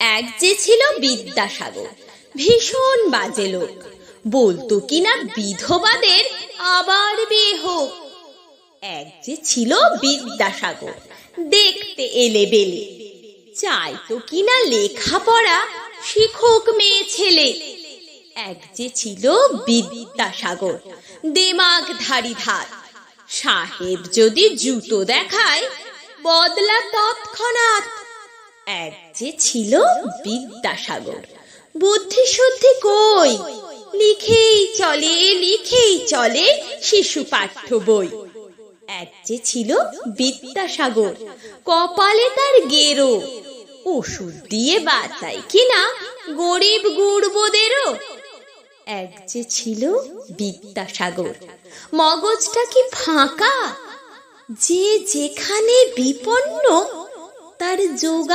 এক যে ছিল বিদ্যাসাগর, ভীষণ বাজে লোক। বলতো কিনা বিধবাদের আবার বিয়ে হোক। এক যে ছিল বিদ্যাসাগর, দেখতে এলেবেলে, চাইতো কিনা লেখাপড়া শিখুক মেয়ে ছেলে। এক যে ছিল বিদ্যাসাগর, দেমাগধারী ধার। সাহেব যদি জুতো দেখায়, বদলা তৎক্ষণাৎ। এক যে ছিল বিদ্যাসাগর, বুদ্ধি শুদ্ধি কই, লিখেই চলে শিশু পাঠ্য বই। এক যে ছিল বিদ্যাসাগর, কপালে তার গেরো, ওষুধ দিয়ে বাঁচায় কিনা গরিব গুড়বোদেরও। এক যে ছিল বিদ্যাসাগর, মগজটা কি ফাঁকা, যে যেখানে বিপন্ন তার যোগা